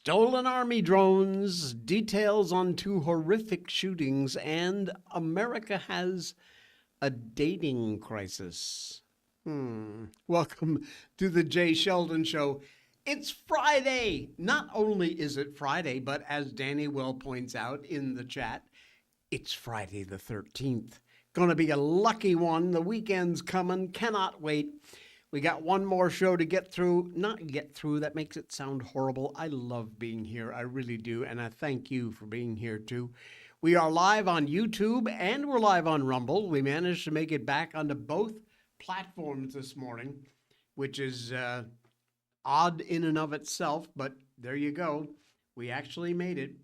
Stolen Army drones, details on two horrific shootings, and America has a dating crisis. Welcome to the Jay Sheldon Show. It's Friday. Not only is it Friday, but as Danny well points out in the chat, it's Friday the 13th. Gonna be a lucky one. The weekend's coming. Cannot wait. We got one more show to get through. Not get through, that makes it sound horrible. I love being here, I really do, and I thank you for being here too. We are live on YouTube and we're live on Rumble. We managed to make it back onto both platforms this morning, which is odd in and of itself, but there you go. We actually made it.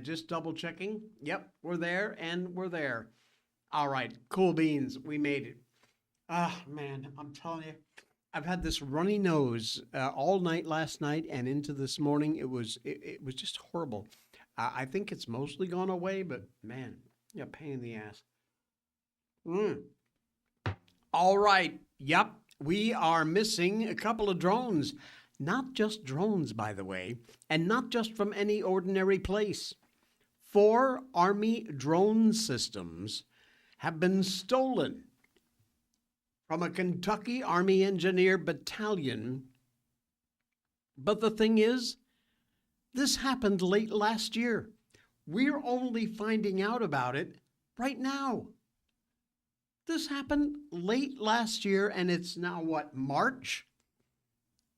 Just double checking. Yep, we're there and we're there. All right, cool beans, we made it. Man, I'm telling you, I've had this runny nose all night last night and into this morning. It was just horrible. I think it's mostly gone away, but man, yeah, pain in the ass. All right, yep, we are missing a couple of drones. Not just drones, by the way, and not just from any ordinary place. 4 Army drone systems have been stolen from a Kentucky Army Engineer Battalion. But the thing is, this happened late last year. We're only finding out about it right now. This happened late last year, and it's now, what, March?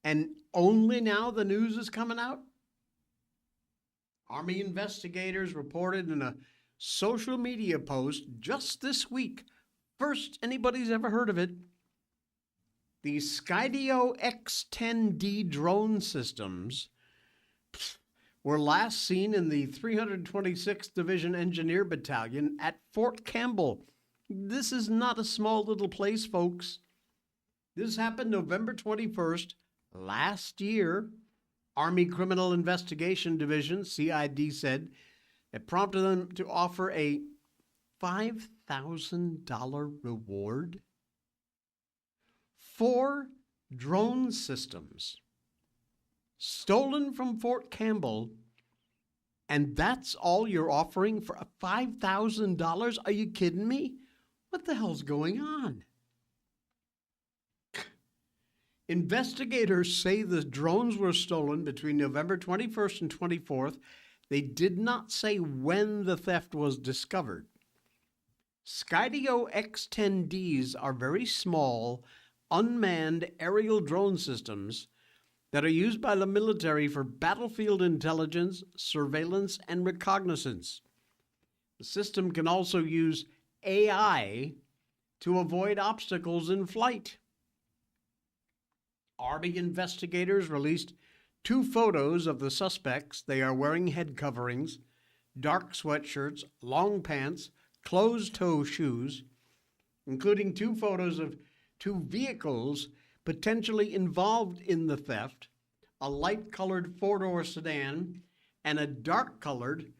And only now the news is coming out? Army investigators reported in a social media post just this week, first anybody's ever heard of it, the Skydio X-10D drone systems were last seen in the 326th Division Engineer Battalion at Fort Campbell. This is not a small little place, folks. This happened November 21st last year. Army Criminal Investigation Division, CID, said it prompted them to offer a $5,000 reward. 4 drone systems stolen from Fort Campbell, and that's all you're offering for $5,000? Are you kidding me? What the hell's going on? Investigators say the drones were stolen between November 21st and 24th. They did not say when the theft was discovered. Skydio X-10Ds are very small, unmanned aerial drone systems that are used by the military for battlefield intelligence, surveillance, and reconnaissance. The system can also use AI to avoid obstacles in flight. Army investigators released 2 photos of the suspects. They are wearing head coverings, dark sweatshirts, long pants, closed-toe shoes, including 2 photos of 2 vehicles potentially involved in the theft, a light-colored 4-door sedan and a dark-colored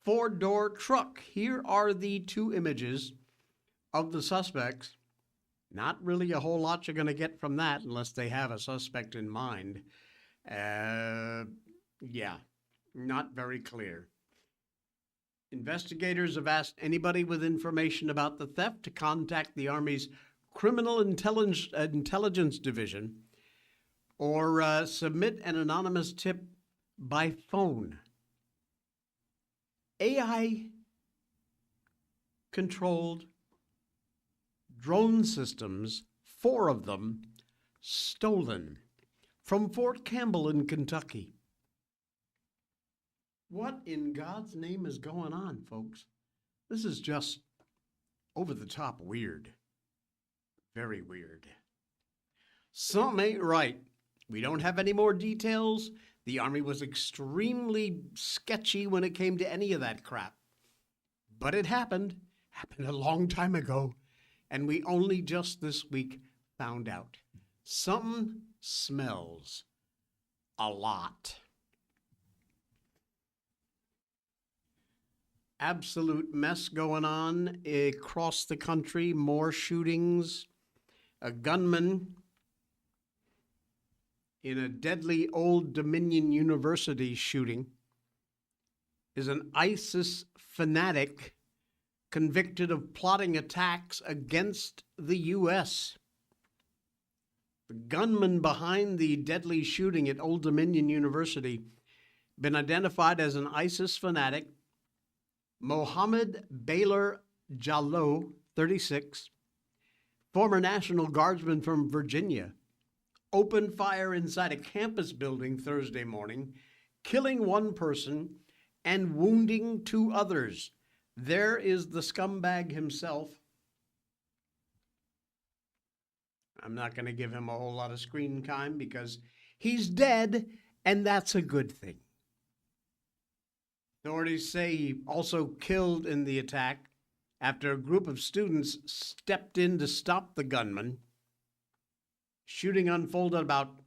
4-door truck. Here are the 2 images of the suspects. Not really a whole lot you're going to get from that unless they have a suspect in mind. Yeah, not very clear. Investigators have asked anybody with information about the theft to contact the Army's Criminal Intelligence Division or submit an anonymous tip by phone. AI-controlled drone systems, 4 of them, stolen from Fort Campbell in Kentucky. What in God's name is going on, folks? This is just over the top weird. Very weird. Something ain't right. We don't have any more details. The Army was extremely sketchy when it came to any of that crap. But it happened a long time ago, and we only just this week found out. Something smells a lot. Absolute mess going on across the country, more shootings. A gunman in a deadly Old Dominion University shooting is an ISIS fanatic convicted of plotting attacks against the U.S. The gunman behind the deadly shooting at Old Dominion University been identified as an ISIS fanatic, Mohammed Baylor Jallo, 36, former National Guardsman from Virginia, opened fire inside a campus building Thursday morning, killing one person and wounding two others. There is the scumbag himself. I'm not going to give him a whole lot of screen time because he's dead, and that's a good thing. Authorities say he also killed in the attack after a group of students stepped in to stop the gunman. Shooting unfolded about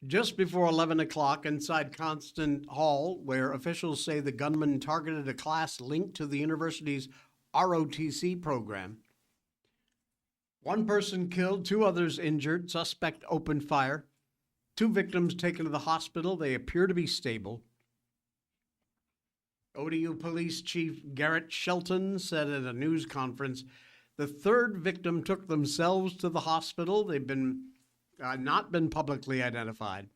just before 11 o'clock inside Constant Hall, where officials say the gunman targeted a class linked to the university's ROTC program. One person killed, two others injured. Suspect opened fire. Two victims taken to the hospital. They appear to be stable. ODU Police Chief Garrett Shelton said at a news conference the third victim took themselves to the hospital. They've not been publicly identified.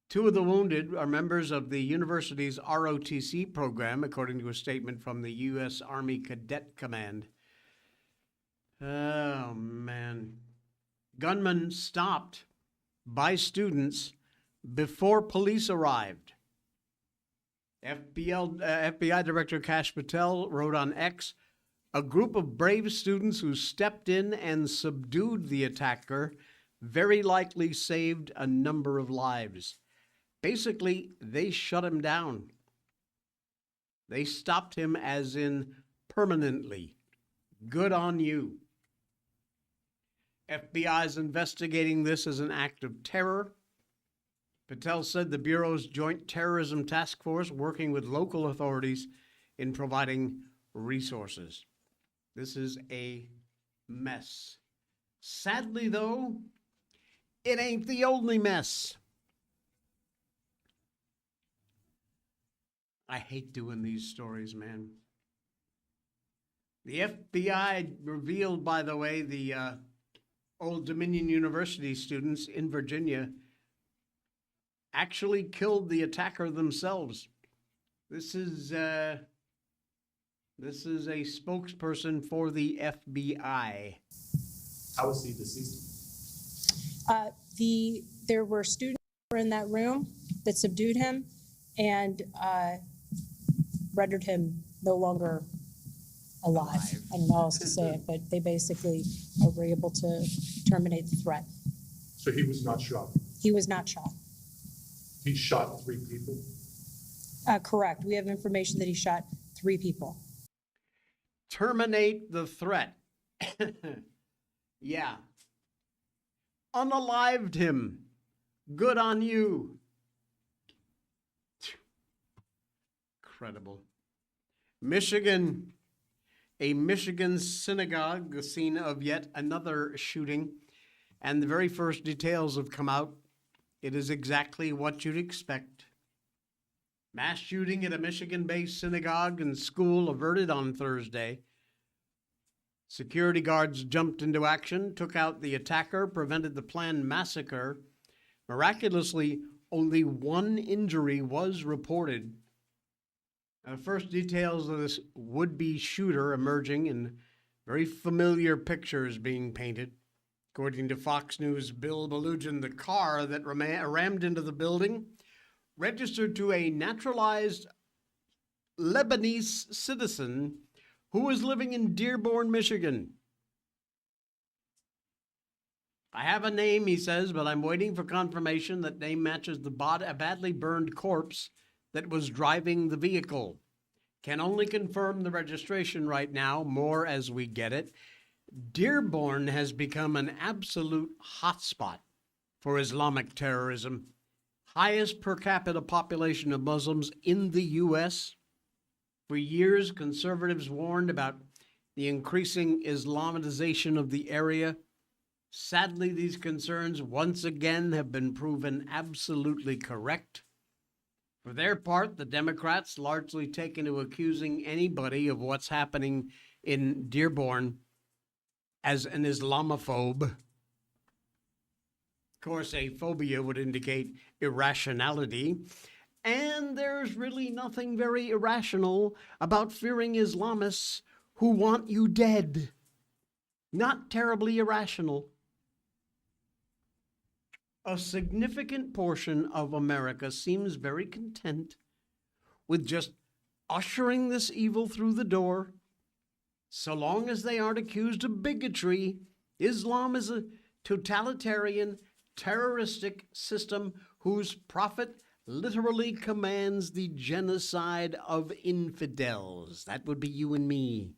Two of the wounded are members of the university's ROTC program, according to a statement from the U.S. Army Cadet Command. Oh, man. Gunman stopped by students before police arrived. FBI Director Kash Patel wrote on X, a group of brave students who stepped in and subdued the attacker very likely saved a number of lives. Basically, they shut him down. They stopped him as in permanently. Good on you. FBI is investigating this as an act of terror. Patel said the Bureau's Joint Terrorism Task Force working with local authorities in providing resources. This is a mess. Sadly, though, it ain't the only mess. I hate doing these stories, man. The FBI revealed, by the way, the Old Dominion University students in Virginia actually killed the attacker themselves. This is a spokesperson for the FBI. How was he deceased? There were students who were in that room that subdued him and rendered him no longer alive. I don't know how else to say it, but they basically were able to terminate the threat. So he was not shot? He was not shot. He shot 3 people? Correct. We have information that he shot 3 people. Terminate the threat. Yeah. Unalived him. Good on you. Incredible. Michigan. A Michigan synagogue, the scene of yet another shooting, and the very first details have come out. It is exactly what you'd expect. Mass shooting at a Michigan-based synagogue and school averted on Thursday. Security guards jumped into action, took out the attacker, prevented the planned massacre. Miraculously, only one injury was reported. First details of this would-be shooter emerging and very familiar pictures being painted. According to Fox News' Bill Belugian, the car that rammed into the building registered to a naturalized Lebanese citizen who was living in Dearborn, Michigan. I have a name, he says, but I'm waiting for confirmation that name matches a badly burned corpse that was driving the vehicle. Can only confirm the registration right now, more as we get it. Dearborn has become an absolute hotspot for Islamic terrorism. Highest per capita population of Muslims in the U.S. For years, conservatives warned about the increasing Islamization of the area. Sadly, these concerns once again have been proven absolutely correct. For their part, the Democrats largely taken to accusing anybody of what's happening in Dearborn as an Islamophobe. Of course, a phobia would indicate irrationality, and there's really nothing very irrational about fearing Islamists who want you dead. Not terribly irrational. A significant portion of America seems very content with just ushering this evil through the door. So long as they aren't accused of bigotry, Islam is a totalitarian, terroristic system whose prophet literally commands the genocide of infidels. That would be you and me,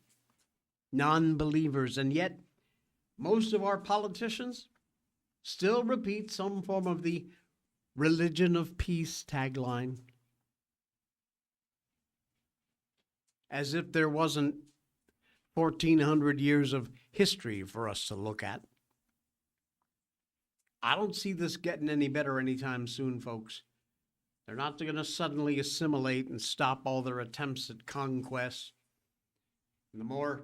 non-believers. And yet, most of our politicians still repeat some form of the religion of peace tagline, as if there wasn't 1,400 years of history for us to look at. I don't see this getting any better anytime soon, folks. They're not going to suddenly assimilate and stop all their attempts at conquest. And the more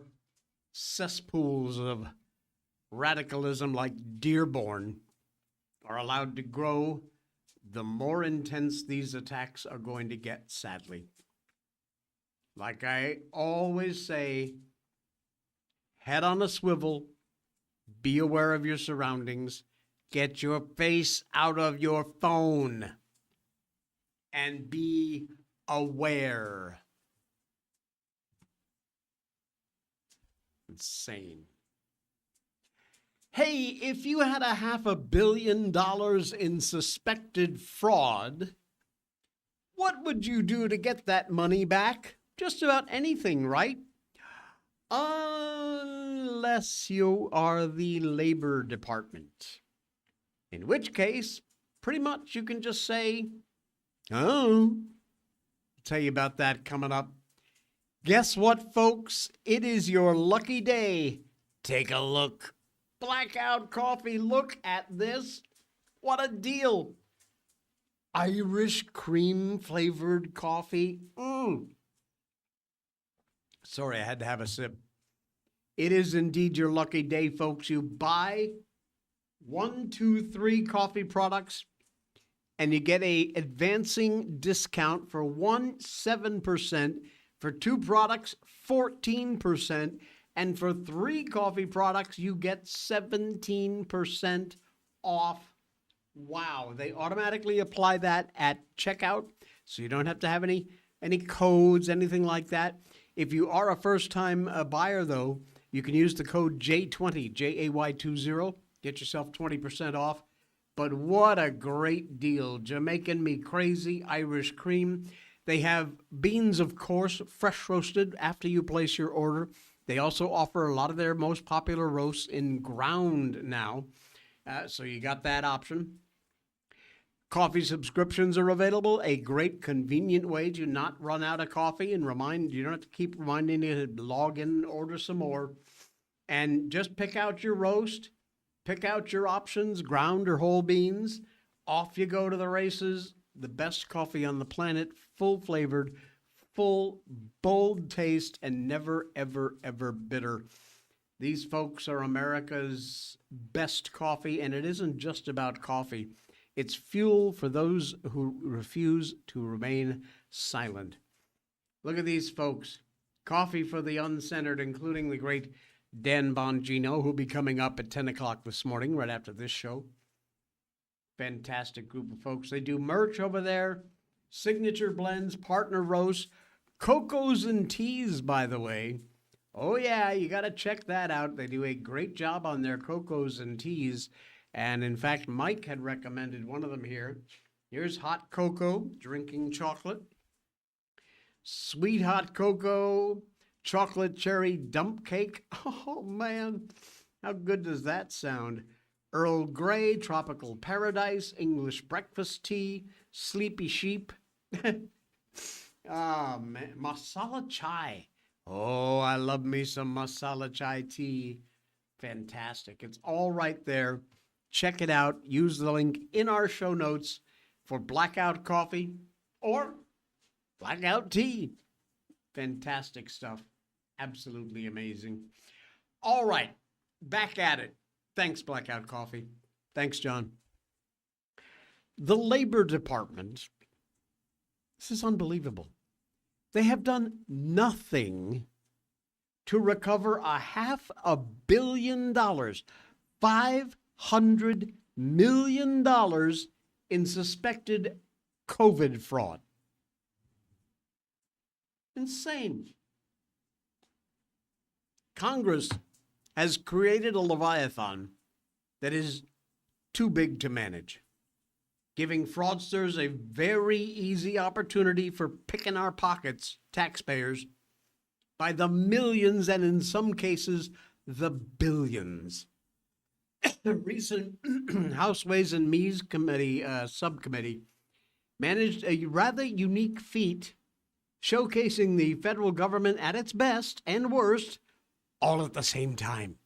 cesspools of radicalism like Dearborn are allowed to grow, the more intense these attacks are going to get, sadly. Like I always say, head on a swivel, be aware of your surroundings, get your face out of your phone, and be aware. Insane. Hey, if you had $500 million in suspected fraud, what would you do to get that money back? Just about anything, right? Unless you are the Labor Department. In which case, pretty much you can just say, oh, I'll tell you about that coming up. Guess what, folks? It is your lucky day. Take a look. Blackout coffee, look at this. What a deal. Irish cream flavored coffee. Sorry, I had to have a sip. It is indeed your lucky day, folks. You buy 1, 2, 3 coffee products and you get a advancing discount for 7%, for 2 products, 14%, and for 3 coffee products, you get 17% off. Wow, they automatically apply that at checkout, so you don't have to have any codes, anything like that. If you are a first-time buyer, though, you can use the code J20, Jay20, get yourself 20% off. But what a great deal. Jamaican Me Crazy Irish Cream. They have beans, of course, fresh roasted after you place your order. They also offer a lot of their most popular roasts in ground now. So you got that option. Coffee subscriptions are available, a great convenient way to not run out of coffee and you don't have to keep reminding you to log in and order some more. And just pick out your roast, pick out your options, ground or whole beans. Off you go to the races. The best coffee on the planet, full flavored, full, bold taste, and never, ever, ever bitter. These folks are America's best coffee, and it isn't just about coffee. It's fuel for those who refuse to remain silent. Look at these folks. Coffee for the uncentered, including the great Dan Bongino, who'll be coming up at 10 o'clock this morning, right after this show. Fantastic group of folks. They do merch over there, signature blends, partner roasts, cocos and teas, by the way. Oh, yeah, you got to check that out. They do a great job on their cocos and teas. And in fact, Mike had recommended one of them here. Here's hot cocoa, drinking chocolate. Sweet hot cocoa, chocolate cherry dump cake. Oh, man, how good does that sound? Earl Grey, tropical paradise, English breakfast tea, sleepy sheep. Man, masala chai. Oh, I love me some masala chai tea. Fantastic. It's all right there. Check it out. Use the link in our show notes for Blackout Coffee or Blackout Tea. Fantastic stuff. Absolutely amazing. All right. Back at it. Thanks, Blackout Coffee. Thanks, John. The Labor Department, this is unbelievable. They have done nothing to recover $500 million, $500 million in suspected COVID fraud. Insane. Congress has created a Leviathan that is too big to manage, giving fraudsters a very easy opportunity for picking our pockets, taxpayers, by the millions and in some cases, the billions. The recent House Ways and Means Committee subcommittee managed a rather unique feat, showcasing the federal government at its best and worst all at the same time.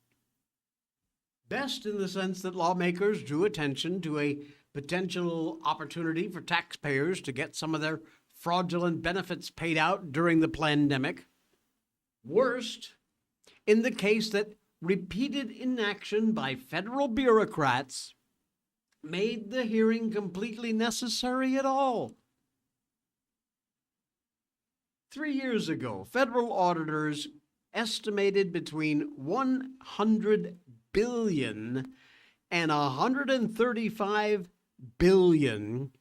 Best in the sense that lawmakers drew attention to a potential opportunity for taxpayers to get some of their fraudulent benefits paid out during the pandemic. Worst, in the case that repeated inaction by federal bureaucrats made the hearing completely necessary at all. 3 years ago, federal auditors estimated between $100 billion and $135 billion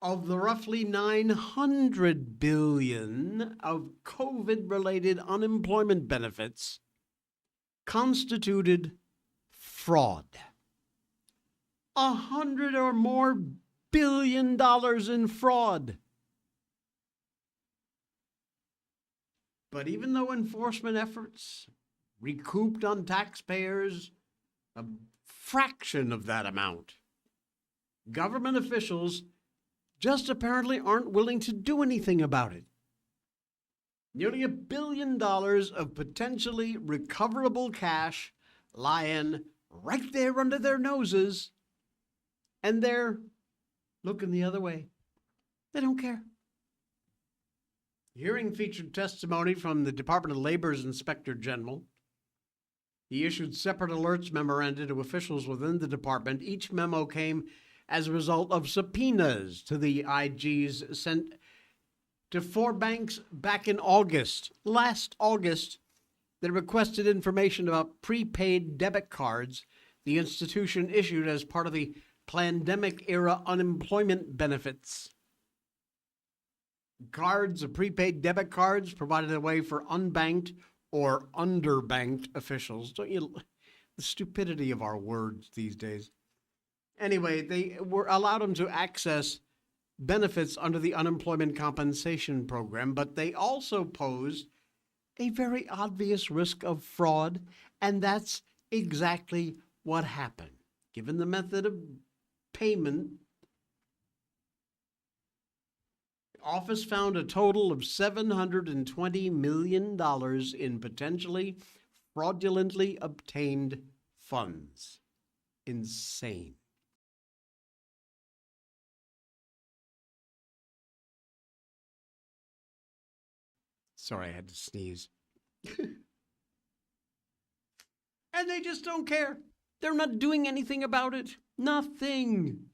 of the roughly $900 billion of COVID-related unemployment benefits constituted fraud. $100 or more billion in fraud. But even though enforcement efforts recouped on taxpayers a fraction of that amount, government officials just apparently aren't willing to do anything about it. Nearly $1 billion of potentially recoverable cash lying right there under their noses, and they're looking the other way. They don't care. The hearing featured testimony from the Department of Labor's Inspector General. He issued separate alerts memoranda to officials within the department. Each memo came as a result of subpoenas to the IGs sent to 4 banks back in last August, that requested information about prepaid debit cards the institution issued as part of the pandemic-era unemployment benefits. Prepaid debit cards provided a way for unbanked or underbanked officials. The stupidity of our words these days. Anyway, they were allowed them to access benefits under the unemployment compensation program, but they also posed a very obvious risk of fraud, and that's exactly what happened. Given the method of payment, the office found a total of $720 million in potentially fraudulently obtained funds. Insane. Sorry, I had to sneeze. And they just don't care. They're not doing anything about it. Nothing.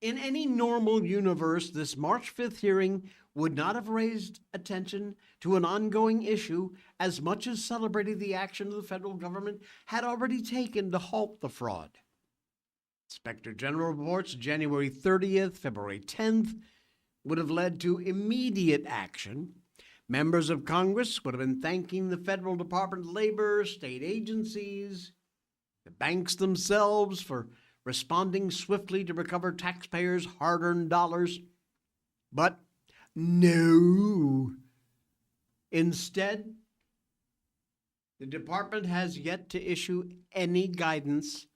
In any normal universe, this March 5th hearing would not have raised attention to an ongoing issue as much as celebrating the action the federal government had already taken to halt the fraud. Inspector General reports January 30th, February 10th, would have led to immediate action. Members of Congress would have been thanking the Federal Department of Labor, state agencies, the banks themselves for responding swiftly to recover taxpayers' hard-earned dollars. But no. Instead, the department has yet to issue any guidance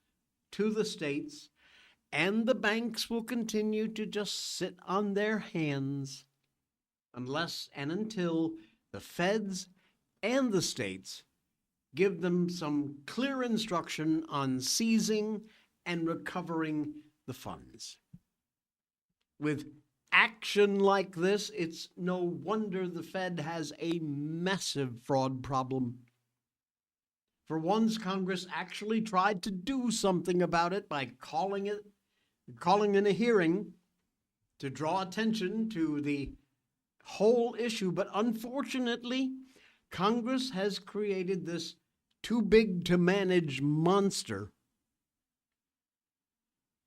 to the states, and the banks will continue to just sit on their hands unless and until the feds and the states give them some clear instruction on seizing and recovering the funds. With action like this, it's no wonder the Fed has a massive fraud problem. For once, Congress actually tried to do something about it by calling in a hearing to draw attention to the whole issue. But unfortunately, Congress has created this too big to manage monster.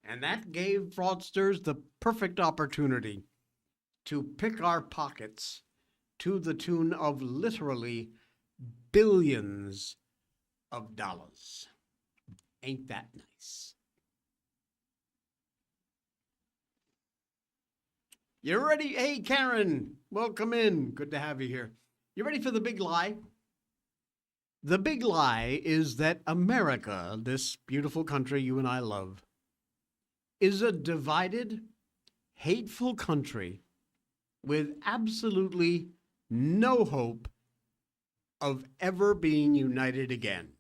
And that gave fraudsters the perfect opportunity to pick our pockets to the tune of literally billions of dollars. Ain't that nice? You ready? Hey, Karen, welcome in. Good to have you here. You ready for the big lie? The big lie is that America, this beautiful country you and I love, is a divided, hateful country with absolutely no hope of ever being united again.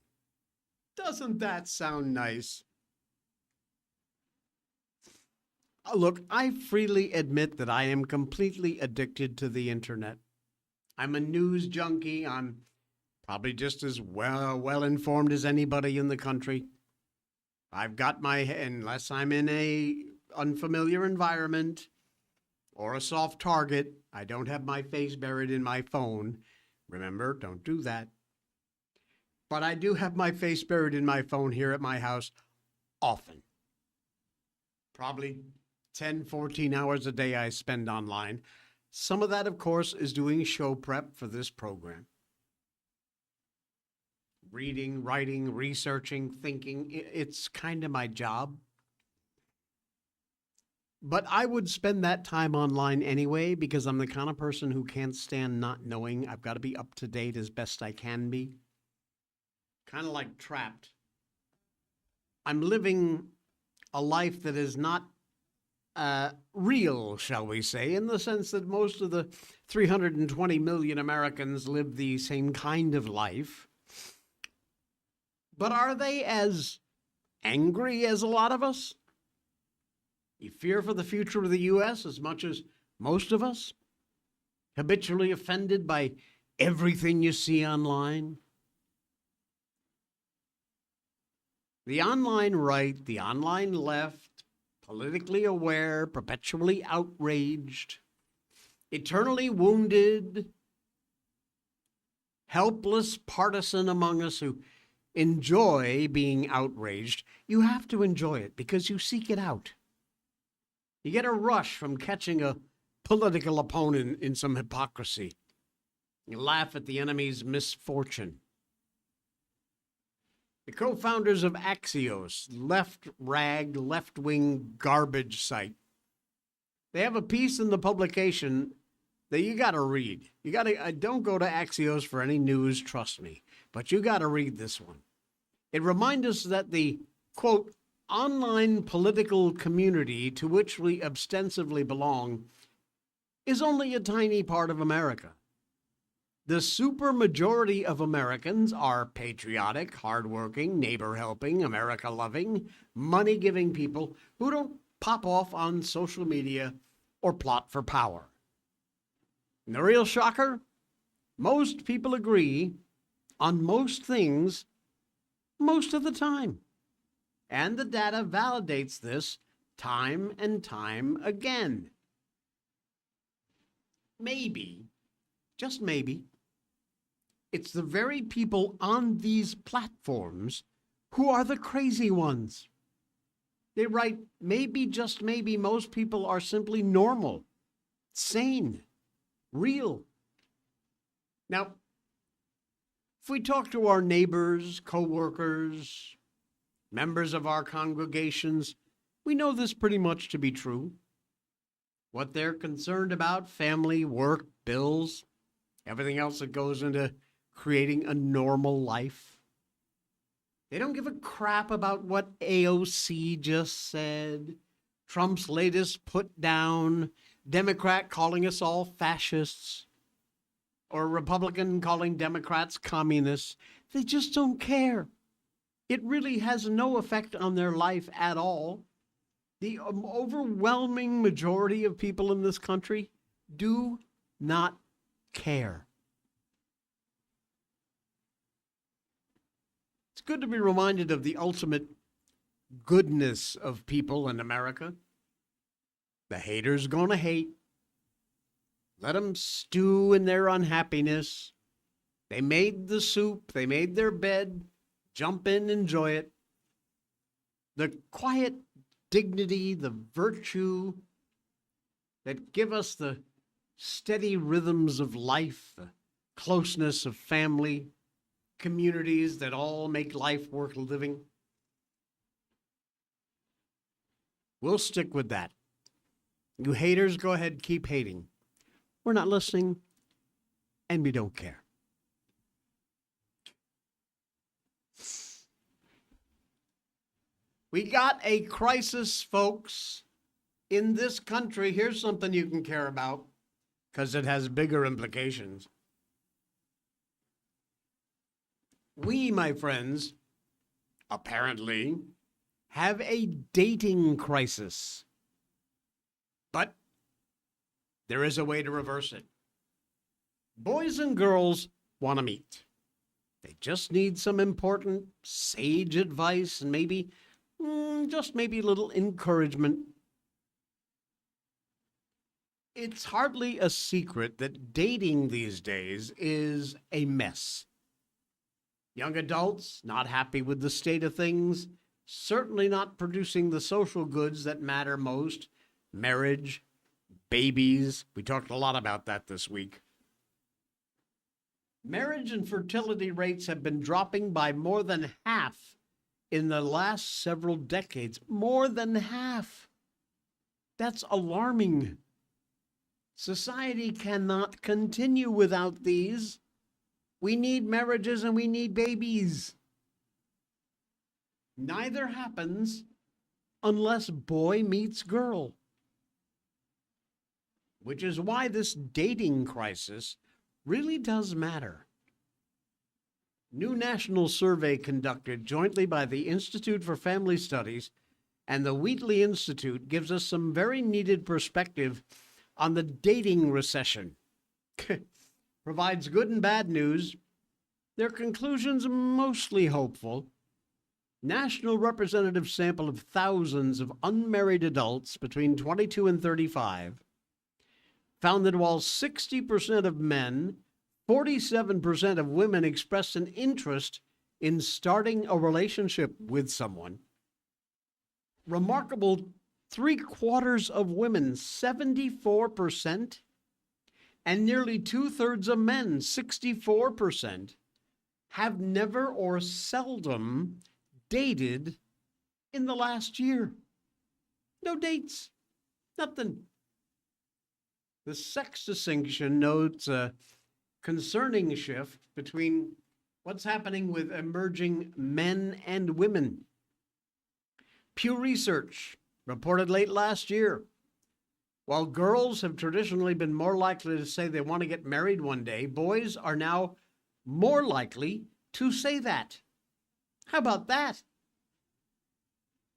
Doesn't that sound nice? Look, I freely admit that I am completely addicted to the internet. I'm a news junkie. I'm probably just as well informed as anybody in the country. I've got unless I'm in a unfamiliar environment or a soft target, I don't have my face buried in my phone. Remember, don't do that. But I do have my face buried in my phone here at my house often. Probably 10, 14 hours a day I spend online. Some of that, of course, is doing show prep for this program. Reading, writing, researching, thinking. It's kind of my job. But I would spend that time online anyway because I'm the kind of person who can't stand not knowing. I've got to be up to date as best I can be. Kind of like Trapped. I'm living a life that is not real, shall we say, in the sense that most of the 320 million Americans live the same kind of life. But are they as angry as a lot of us? You fear for the future of the U.S. as much as most of us? Habitually offended by everything you see online? The online right, the online left, politically aware, perpetually outraged, eternally wounded, helpless partisan among us who enjoy being outraged. You have to enjoy it because you seek it out. You get a rush from catching a political opponent in some hypocrisy. You laugh at the enemy's misfortune. The co-founders of Axios, left-wing garbage site, they have a piece in the publication that you got to read. Don't go to Axios for any news, trust me, but you got to read this one. It reminds us that the, quote, online political community to which we ostensibly belong is only a tiny part of America. The supermajority of Americans are patriotic, hardworking, neighbor-helping, America-loving, money-giving people who don't pop off on social media or plot for power. And the real shocker? Most people agree on most things most of the time. And the data validates this time and time again. Maybe, just maybe, it's the very people on these platforms who are the crazy ones. They write, maybe, just maybe, most people are simply normal, sane, real. Now, if we talk to our neighbors, co-workers, members of our congregations, we know this pretty much to be true. What they're concerned about, family, work, bills, everything else that goes into creating a normal life. They don't give a crap about what AOC just said, Trump's latest put down, Democrat calling us all fascists, or Republican calling Democrats communists. They just don't care. It really has no effect on their life at all. The overwhelming majority of people in this country do not care. It's good to be reminded of the ultimate goodness of people in America. The haters gonna hate. Let them stew in their unhappiness. They made the soup, they made their bed. Jump in, enjoy it. The quiet dignity, the virtue that give us the steady rhythms of life, the closeness of family, communities that all make life worth living. We'll stick with that. You haters, go ahead, keep hating. We're not listening, and we don't care. We got a crisis, folks, in this country. Here's something you can care about, because it has bigger implications. We, my friends, apparently have a dating crisis. But there is a way to reverse it. Boys and girls want to meet. They just need some important sage advice and maybe, just maybe a little encouragement. It's hardly a secret that dating these days is a mess. Young adults not happy with the state of things, certainly not producing the social goods that matter most. Marriage, babies. We talked a lot about that this week. Marriage and fertility rates have been dropping by more than half in the last several decades. More than half. That's alarming. Society cannot continue without these. We need marriages and we need babies. Neither happens unless boy meets girl. Which is why this dating crisis really does matter. New national survey conducted jointly by the Institute for Family Studies and the Wheatley Institute gives us some very needed perspective on the dating recession. Provides good and bad news. Their conclusions are mostly hopeful. National representative sample of thousands of unmarried adults between 22 and 35 found that while 60% of men, 47% of women expressed an interest in starting a relationship with someone. Remarkable, 3/4 of women, 74%, and nearly 2/3 of men, 64%, have never or seldom dated in the last year. No dates, nothing. The sex distinction notes a concerning shift between what's happening with emerging men and women. Pew Research reported late last year, while girls have traditionally been more likely to say they want to get married one day, boys are now more likely to say that. How about that?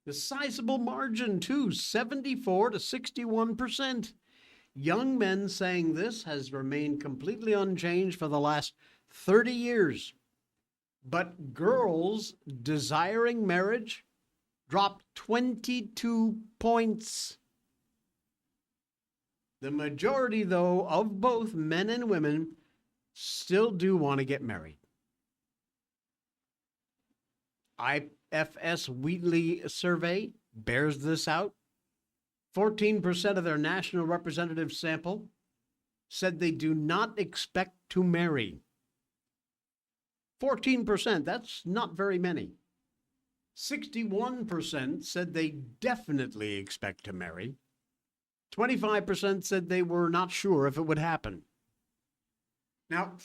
The sizable margin, too, 74 to 61%. Young men saying this has remained completely unchanged for the last 30 years. But girls desiring marriage dropped 22 points. The majority, though, of both men and women still do want to get married. IFS Wheatley survey bears this out. 14% of their national representative sample said they do not expect to marry. 14%, that's not very many. 61% said they definitely expect to marry. 25% said they were not sure if it would happen. Now,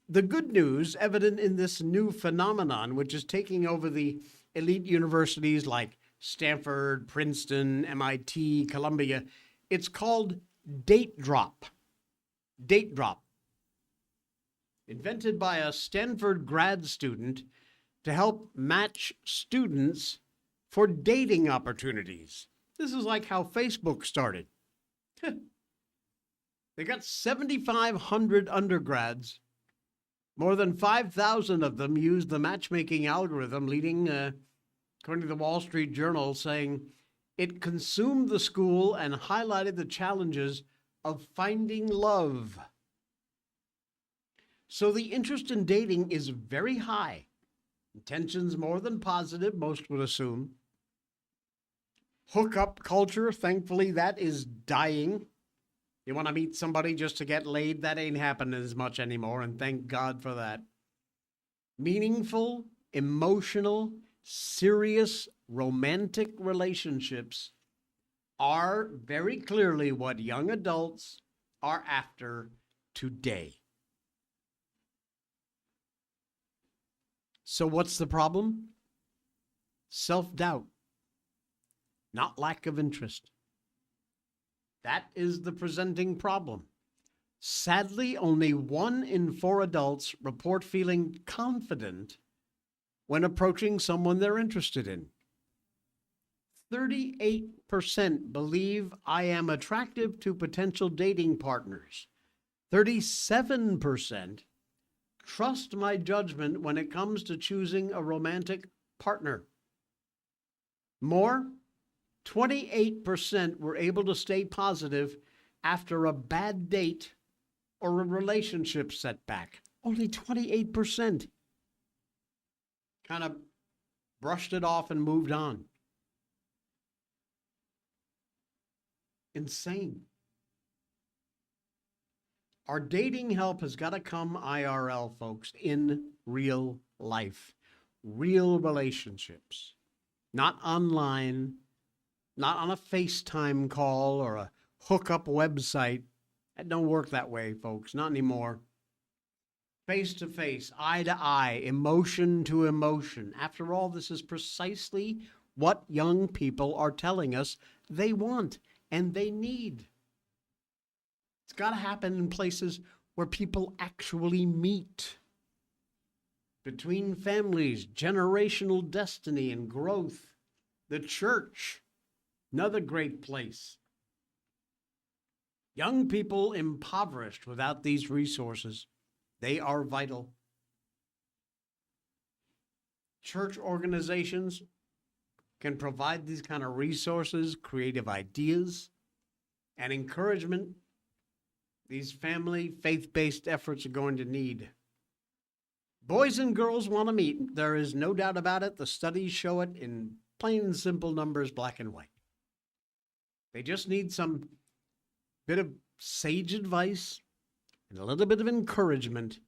the good news evident in this new phenomenon, which is taking over the elite universities like Stanford, Princeton, MIT, Columbia, it's called date drop. Date drop. invented by a Stanford grad student to help match students for dating opportunities. This is like how Facebook started. They got 7,500 undergrads. More than 5,000 of them used the matchmaking algorithm, leading, according to the Wall Street Journal, saying it consumed the school and highlighted the challenges of finding love. So the interest in dating is very high. Intentions more than positive, most would assume. Hookup culture, thankfully, that is dying. You want to meet somebody just to get laid? That ain't happening as much anymore, and thank God for that. Meaningful, emotional, serious, romantic relationships are very clearly what young adults are after today. So what's the problem? Self-doubt, not lack of interest. That is the presenting problem. Sadly, only 1 in 4 adults report feeling confident when approaching someone they're interested in. 38% believe I am attractive to potential dating partners. 37% trust my judgment when it comes to choosing a romantic partner. More, 28% were able to stay positive after a bad date or a relationship setback. Only 28% kind of brushed it off and moved on. Insane. Our dating help has got to come IRL, folks, in real life, real relationships, not online, not on a FaceTime call or a hookup website. That don't work that way, folks, not anymore. Face to face, eye to eye, emotion to emotion. After all, this is precisely what young people are telling us they want and they need. It's got to happen in places where people actually meet. Between families, generational destiny and growth. The church, another great place. Young people impoverished without these resources, they are vital. Church organizations can provide these kind of resources, creative ideas, and encouragement these family, faith-based efforts are going to need. Boys and girls want to meet. There is no doubt about it. The studies show it in plain and simple numbers, black and white. They just need some bit of sage advice and a little bit of encouragement.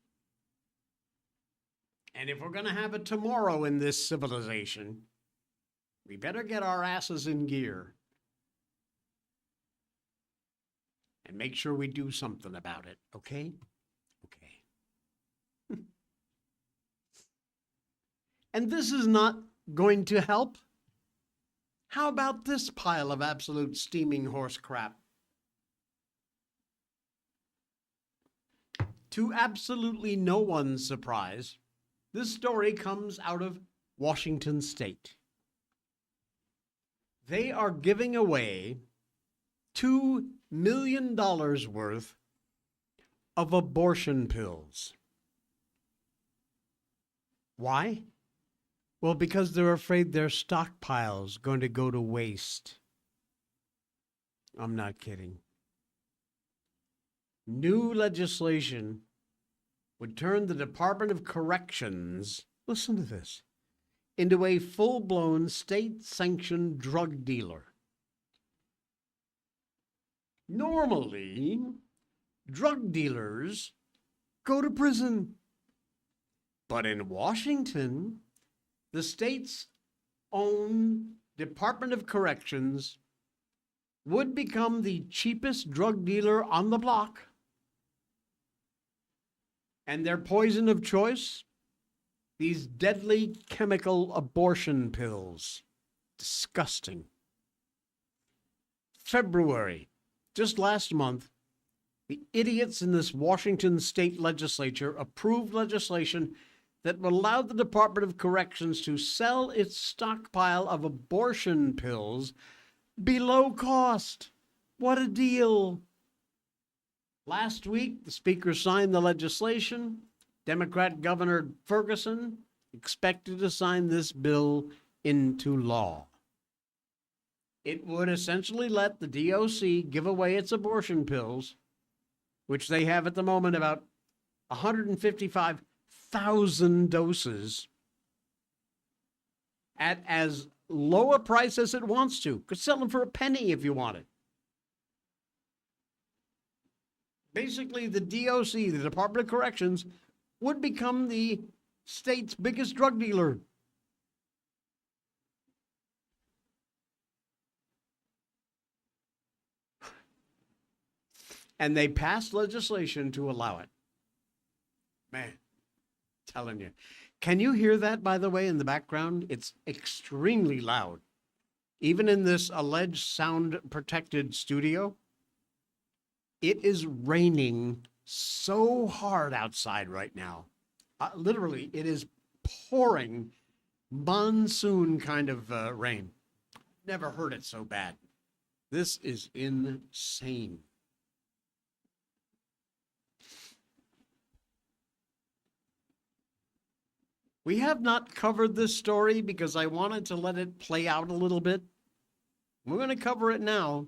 And if we're going to have a tomorrow in this civilization, we better get our asses in gear and make sure we do something about it, okay? Okay. And this is not going to help. How about this pile of absolute steaming horse crap? To absolutely no one's surprise, this story comes out of Washington State. They are giving away $2 million worth of abortion pills. Why? Well, because they're afraid their stockpile's going to go to waste. I'm not kidding. New legislation would turn the Department of Corrections, listen to this, into a full-blown state-sanctioned drug dealer. Normally, drug dealers go to prison. But in Washington, the state's own Department of Corrections would become the cheapest drug dealer on the block. And their poison of choice? These deadly chemical abortion pills. Disgusting. February, just last month, The idiots in this Washington state legislature approved legislation that would allow the Department of Corrections to sell its stockpile of abortion pills below cost. What a deal. Last week, the Speaker signed the legislation. Democrat Governor Ferguson expected to sign this bill into law. It would essentially let the DOC give away its abortion pills, which they have at the moment about 155,000 doses, at as low a price as it wants to. Could sell them for a penny if you wanted. Basically, the DOC, the Department of Corrections, would become the state's biggest drug dealer. And they passed legislation to allow it. Man, telling you. Can you hear that, by the way, in the background? It's extremely loud. Even in this alleged sound-protected studio, it is raining so hard outside right now. Literally, it is pouring monsoon kind of rain. Never heard it so bad. This is insane. We have not covered this story because I wanted to let it play out a little bit. We're going to cover it now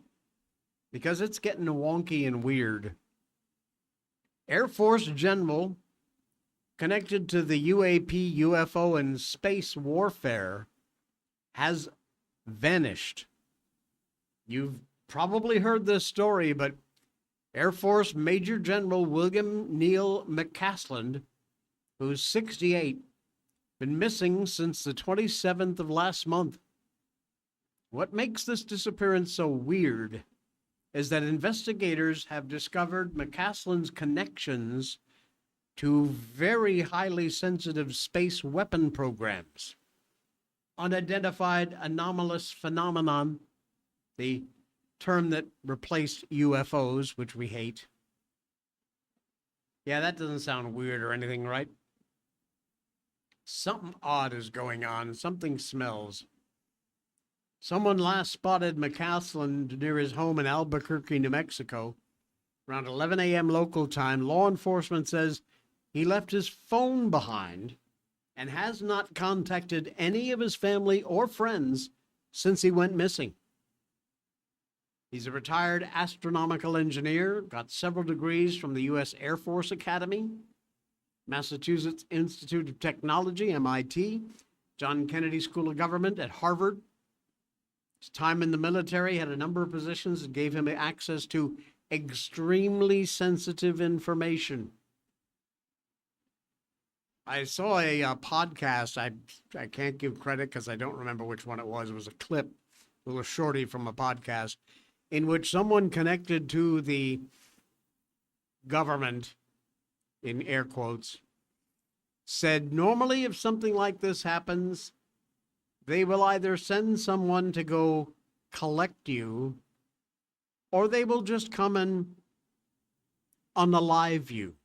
because it's getting wonky and weird. Air Force General connected to the UAP, UFO, and space warfare has vanished. You've probably heard this story, but Air Force Major General William Neal McCaslin, who's 68, been missing since the 27th of last month. What makes this disappearance so weird is that investigators have discovered McCaslin's connections to very highly sensitive space weapon programs. Unidentified anomalous phenomenon, the term that replaced UFOs, which we hate. Yeah, that doesn't sound weird or anything, right? Something odd is going on. Something smells. Someone last spotted McCaslin near his home in Albuquerque, New Mexico. Around 11 a.m. local time, law enforcement says he left his phone behind and has not contacted any of his family or friends since he went missing. He's a retired astronomical engineer, got several degrees from the U.S. Air Force Academy, Massachusetts Institute of Technology, MIT, John Kennedy School of Government at Harvard. His time in the military had a number of positions that gave him access to extremely sensitive information. I saw a podcast. I can't give credit because I don't remember which one it was. It was a clip, a little shorty from a podcast, in which someone connected to the government, in air quotes, said normally if something like this happens, they will either send someone to go collect you, or they will just come and unalive you.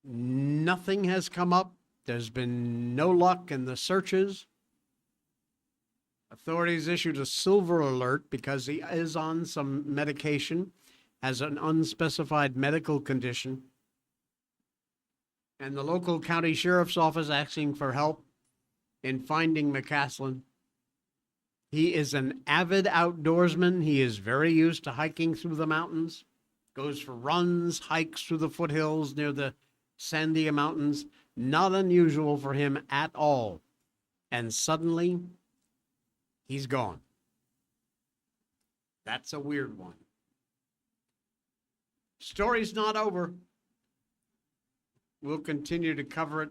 Nothing has come up. There's been no luck in the searches. Authorities issued a silver alert because he is on some medication, has an unspecified medical condition. And the local county sheriff's office asking for help in finding McCaslin. He is an avid outdoorsman. He is very used to hiking through the mountains, goes for runs, hikes through the foothills near the Sandia Mountains. Not unusual for him at all. And suddenly, he's gone. That's a weird one. Story's not over. We'll continue to cover it,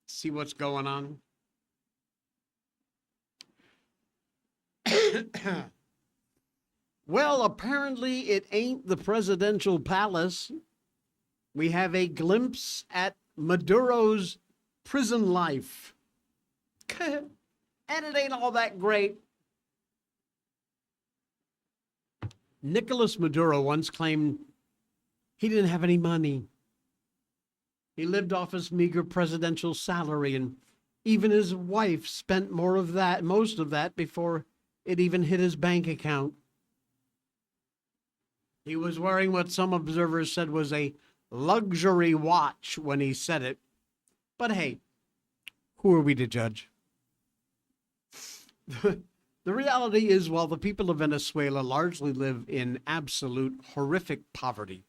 see what's going on. Well, apparently it ain't the presidential palace. We have a glimpse at Maduro's prison life. And it ain't all that great. Nicolas Maduro once claimed he didn't have any money. He lived off his meager presidential salary, and even his wife spent most of that before it even hit his bank account. He was wearing what some observers said was a luxury watch when he said it. But hey, who are we to judge? The reality is, while the people of Venezuela largely live in absolute horrific poverty,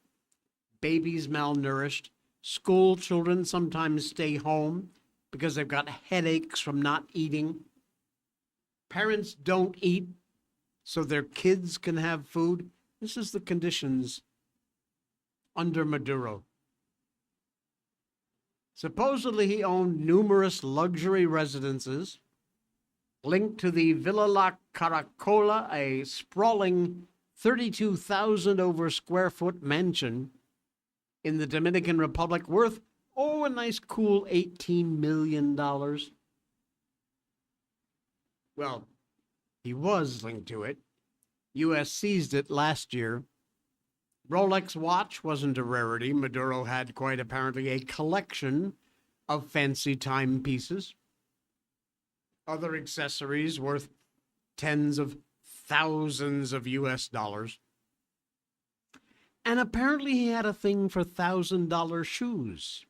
babies malnourished, school children sometimes stay home because they've got headaches from not eating. Parents don't eat so their kids can have food. This is the conditions under Maduro. Supposedly, he owned numerous luxury residences linked to the Villa La Caracola, a sprawling 32,000 over square foot mansion in the Dominican Republic worth, a nice cool $18 million. Well, he was linked to it. U.S. seized it last year. Rolex watch wasn't a rarity. Maduro had quite apparently a collection of fancy timepieces. Other accessories worth tens of thousands of U.S. dollars. And apparently he had a thing for $1,000 shoes.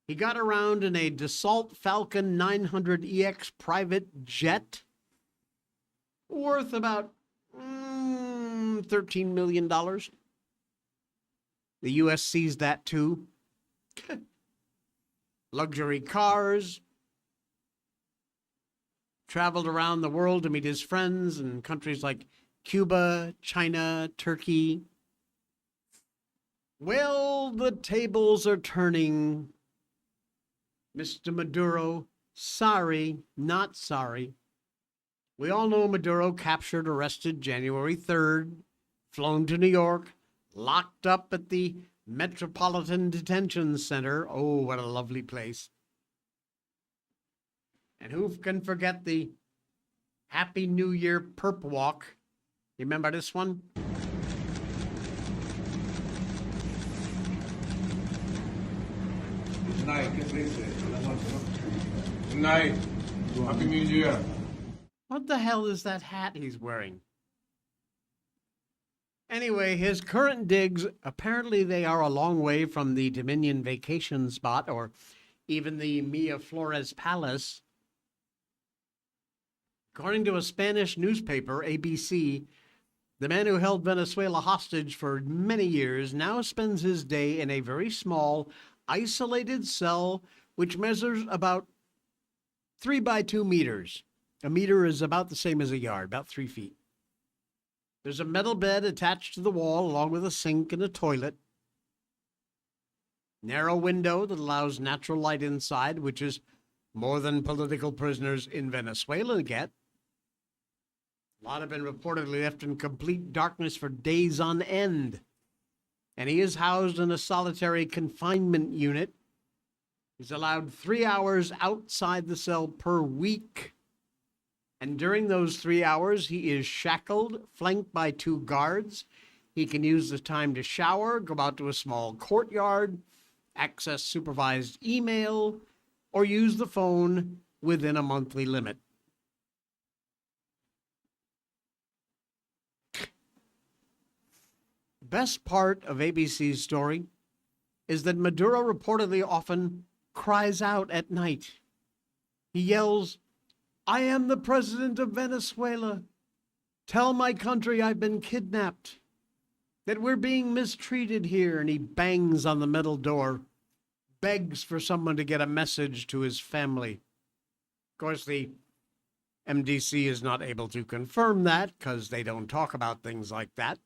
He got around in a Dassault Falcon 900EX private jet worth about $13 million. The U.S. seized that too. Luxury cars. Traveled around the world to meet his friends in countries like Cuba, China, Turkey. Well, the tables are turning. Mr. Maduro, sorry, not sorry. We all know Maduro captured, arrested January 3rd, flown to New York, locked up at the Metropolitan Detention Center. Oh, what a lovely place. And who can forget the Happy New Year perp walk? Remember this one? Good night. Good night. Happy New Year. What the hell is that hat he's wearing? Anyway, his current digs, apparently they are a long way from the Dominion vacation spot or even the Mia Flores Palace. According to a Spanish newspaper, ABC, the man who held Venezuela hostage for many years now spends his day in a very small, isolated cell which measures about 3 by 2 meters. A meter is about the same as a yard, about 3 feet. There's a metal bed attached to the wall along with a sink and a toilet. Narrow window that allows natural light inside, which is more than political prisoners in Venezuela get. A lot have been reportedly left in complete darkness for days on end. And he is housed in a solitary confinement unit. He's allowed 3 hours outside the cell per week. And during those 3 hours, he is shackled, flanked by 2 guards. He can use the time to shower, go out to a small courtyard, access supervised email, or use the phone within a monthly limit. Best part of ABC's story is that Maduro reportedly often cries out at night. He yells, "I am the president of Venezuela. Tell my country I've been kidnapped, that we're being mistreated here." And he bangs on the metal door, begs for someone to get a message to his family. Of course, the MDC is not able to confirm that because they don't talk about things like that.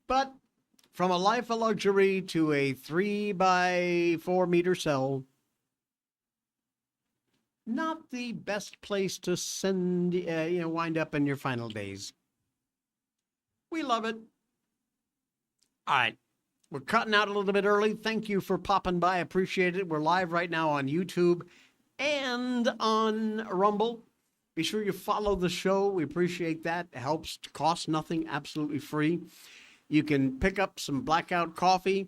But from a life of luxury to a 3 by 4 meter cell, not the best place to send, wind up in your final days. We love it. All right. We're cutting out a little bit early. Thank you for popping by. Appreciate it. We're live right now on YouTube and on Rumble. Be sure you follow the show. We appreciate that. It helps. Cost nothing. Absolutely free. You can pick up some Blackout coffee.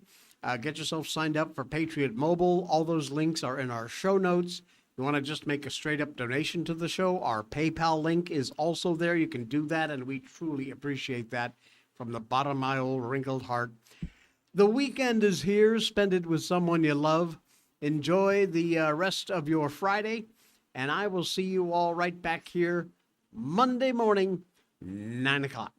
Get yourself signed up for Patriot Mobile. All those links are in our show notes. You want to just make a straight up donation to the show, our PayPal link is also there. You can do that, and we truly appreciate that from the bottom of my old wrinkled heart. The weekend is here. Spend it with someone you love. Enjoy the rest of your Friday, and I will see you all right back here Monday morning, 9 o'clock.